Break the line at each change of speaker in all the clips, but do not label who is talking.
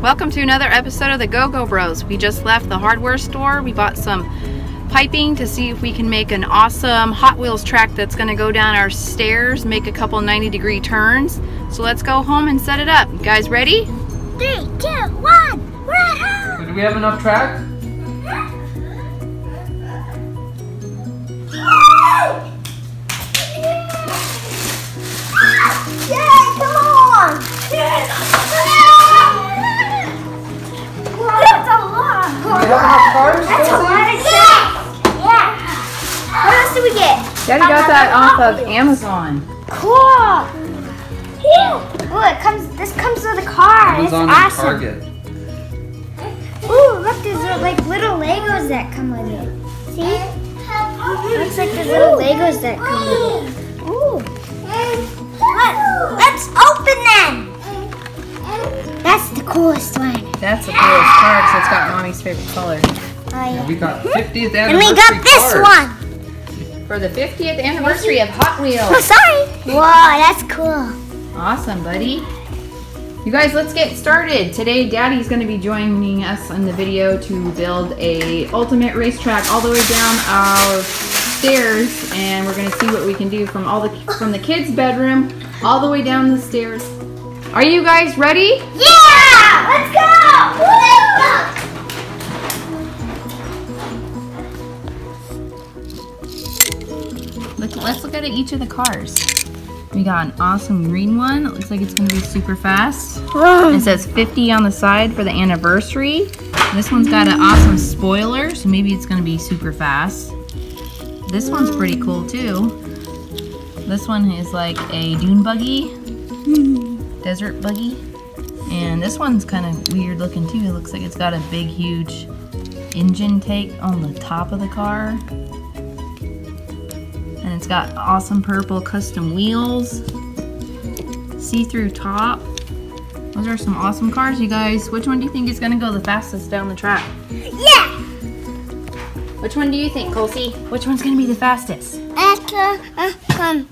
Welcome to another episode of the Go-Go Bros. We just left the hardware store. We bought some piping to see if we can make an awesome Hot Wheels track that's going to go down our stairs, make a couple 90-degree turns. So let's go home and set it up. You guys ready?
3, 2, 1, we're at home!
Do we have enough track?
Yay, come on! Whoa, that's a lot!
Do we have enough cars?
That's a lot of stuff! Yeah! What else do we get?
Daddy got that off of Amazon.
Cool! Yeah. Ooh, this comes with a car.
Amazon
it's
and
awesome.
Target.
Ooh, look, there's like little Legos that come with it. See? Looks like there's little Legos that come with it. Ooh. Let's open them! That's the coolest one.
That's the coolest car because it's got Mommy's favorite color.
Oh, yeah.
We got 50th anniversary
And we got this
cars.
one.
For the 50th anniversary of Hot
Oh,
Wheels.
sorry. Whoa, that's cool.
Awesome, buddy. You guys, let's get started. Today, Daddy's going to be joining us in the video to build a ultimate racetrack all the way down our stairs, and we're going to see what we can do from the kids' bedroom all the way down the stairs. Are you guys ready?
Yeah! Let's go!
Let's look at each of the cars. We got an awesome green one. It looks like it's going to be super fast. It says 50 on the side for the anniversary. This one's got an awesome spoiler, so maybe it's going to be super fast. This one's pretty cool too. This one is like a dune buggy, desert buggy. And this one's kind of weird looking too. It looks like it's got a big, huge engine tank on the top of the car. And it's got awesome purple custom wheels, see-through top. Those are some awesome cars, you guys. Which one do you think is gonna go the fastest down the track?
Yeah!
Which one do you think, Colsey? Which one's gonna be the fastest?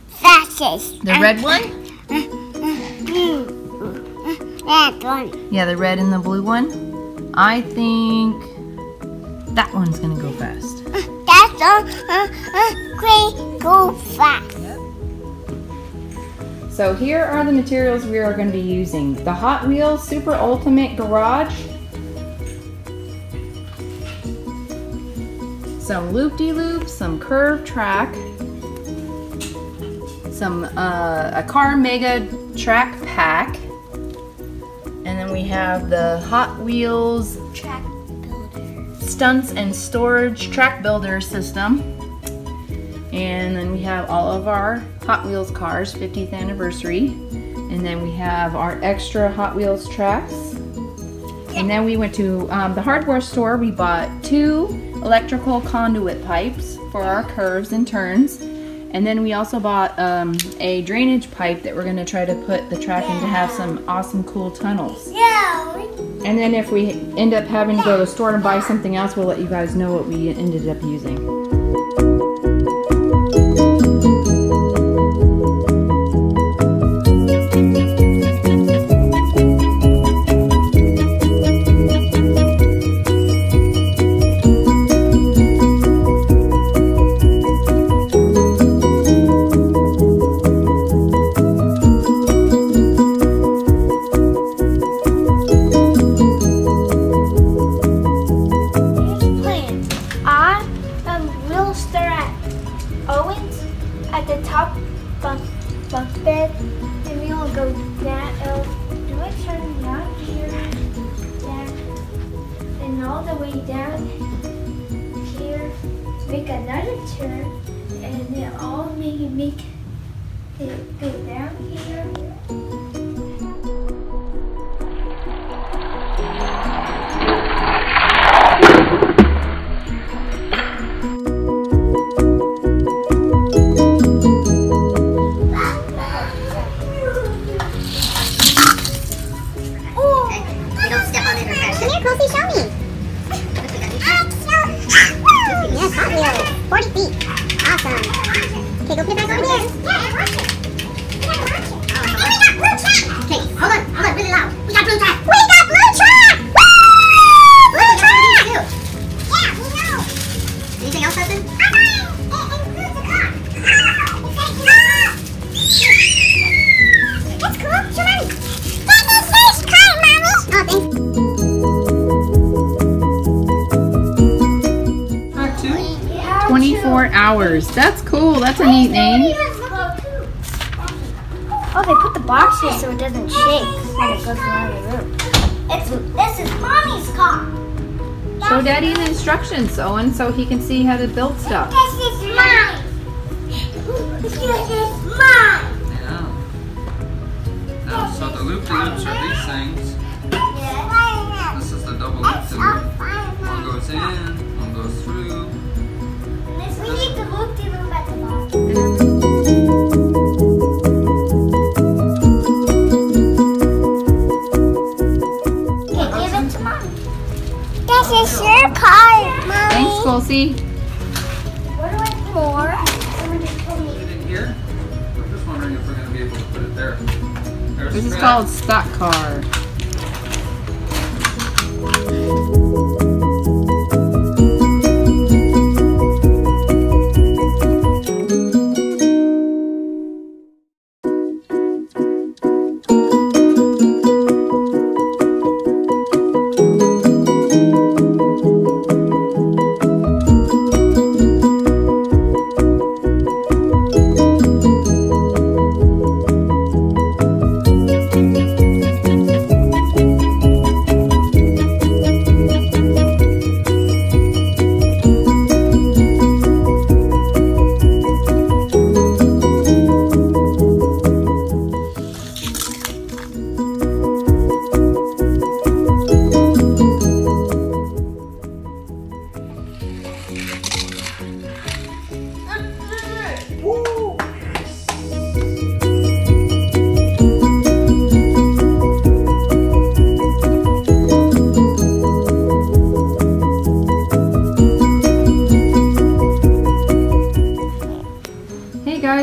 Fastest.
The red one?
That one.
Yeah, the red and the blue one. I think that one's gonna go fast.
That's great, go fast.
So here are the materials we are going to be using. The Hot Wheels Super Ultimate Garage. Some loop-de-loop, some curved track. A car mega track pack. And then we have the Hot Wheels
Track builder.
Stunts and Storage Track Builder System. And then we have all of our Hot Wheels cars, 50th anniversary. And then we have our extra Hot Wheels tracks. And then we went to the hardware store. We bought 2 electrical conduit pipes for our curves and turns. And then we also bought a drainage pipe that we're going to try to put the track in to have some awesome cool tunnels.
Yeah.
And then if we end up having to go to the store and buy something else, we'll let you guys know what we ended up using.
At the top bunk bed, and we will go down. Do a turn down here, down, and all the way down here. Make another turn, and then all make it go down here.
Okay, go put it back over there. Okay, hold on, really loud. We got blue track. We got blue track!
Powers. That's cool. That's a neat name.
Oh, they put the box here so it doesn't shake when it goes around the room. This is Mommy's car.
Show Daddy the instructions, Owen, so he can see how to build stuff.
This is mine. This is mine.
Yeah. Now, so the loop-de-loops are these things.
Yeah.
This is the double loop-de-loop. One goes in, one goes through.
We need the loop-de-loop at the bottom. Okay, give it to Mommy. This is your car, Mommy.
Thanks, Colsey.
What do I pour?
In here? I'm just wondering if we're going to be able to put it there. There's
This is
scratch.
called STOCKAR.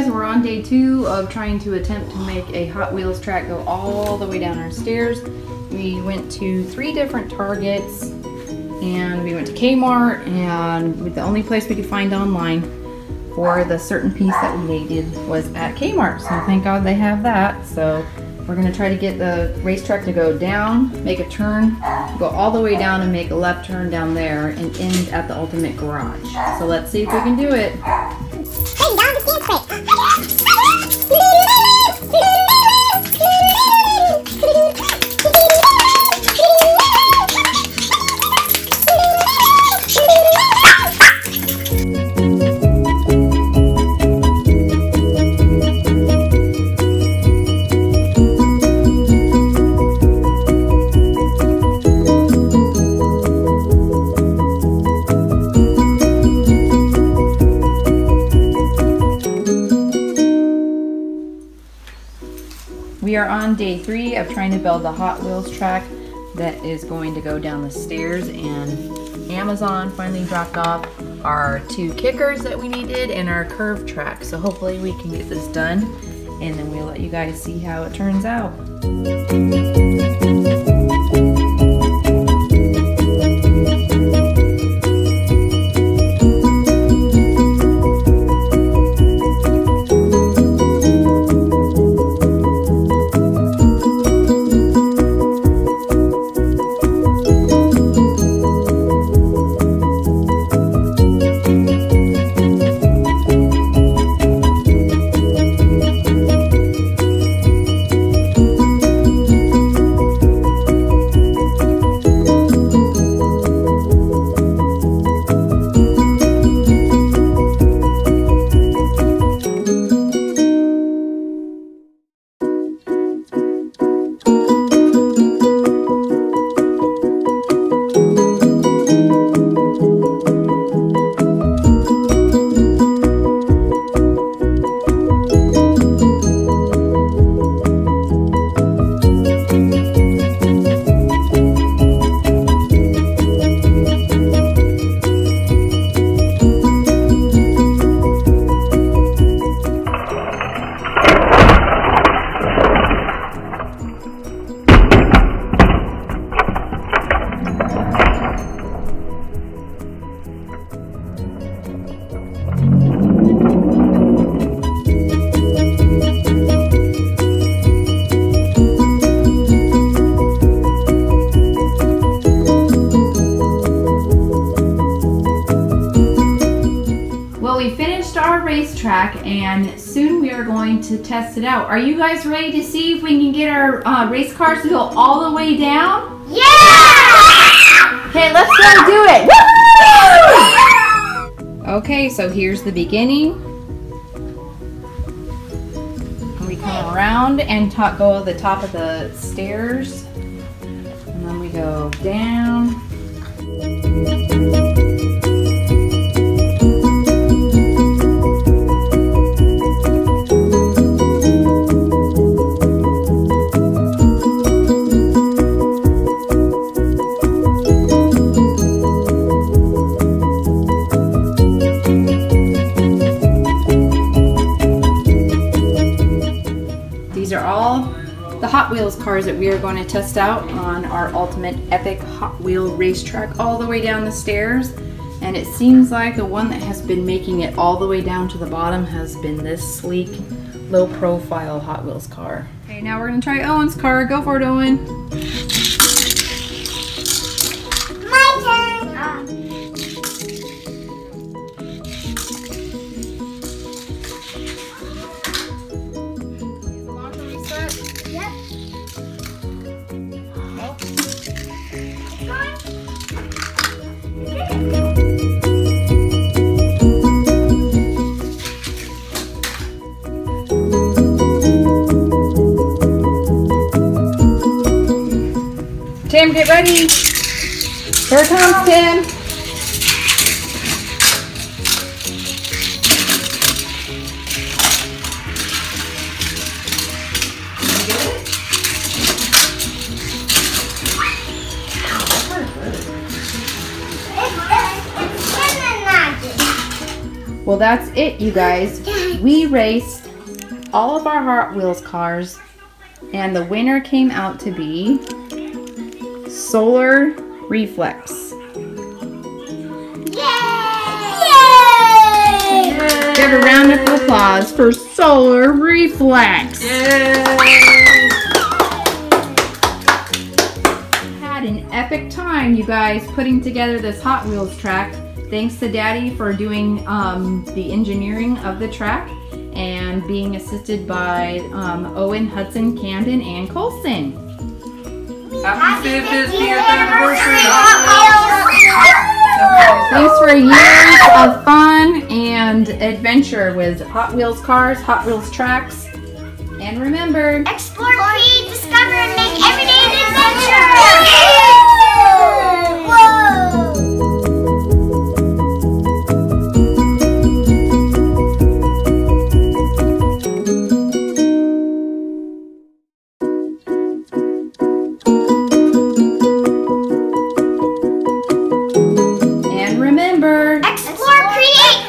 We're on day 2 of trying to attempt to make a Hot Wheels track go all the way down our stairs. We went to 3 different Targets, and we went to Kmart, and the only place we could find online for the certain piece that we needed was at Kmart. So thank God they have that. So we're gonna try to get the racetrack to go down, make a turn, go all the way down and make a left turn down there and end at the Ultimate Garage. So let's see if we can do it.
Bring down the dance plate.
We are on day 3 of trying to build the Hot Wheels track that is going to go down the stairs, and Amazon finally dropped off our 2 kickers that we needed and our curve track. So hopefully we can get this done, and then we'll let you guys see how it turns out. And soon we are going to test it out. Are you guys ready to see if we can get our race cars to go all the way down?
Yeah!
Okay, let's go do it. Woo! Okay, so here's the beginning. We come around and go to the top of the stairs. And then we go down. These are all the Hot Wheels cars that we are going to test out on our Ultimate Epic Hot Wheel racetrack all the way down the stairs. And it seems like the one that has been making it all the way down to the bottom has been this sleek, low profile Hot Wheels car. Okay, now we're going to try Owen's car. Go for it, Owen.
My turn. Yep.
Nope. Tim, get ready. Here it comes, Tim. Well, that's it, you guys. We raced all of our Hot Wheels cars, and the winner came out to be Solar Reflex.
Yay!
Give a round of applause for Solar Reflex. Had an epic time, you guys, putting together this Hot Wheels track. Thanks to Daddy for doing the engineering of the track and being assisted by Owen, Hudson, Camden, and Colson.
Happy 50th anniversary!
Thanks for years of fun and adventure with Hot Wheels cars, Hot Wheels tracks, and remember,
Explore, create, discover, and make every day an adventure! Whoa!
and remember,
Explore, create!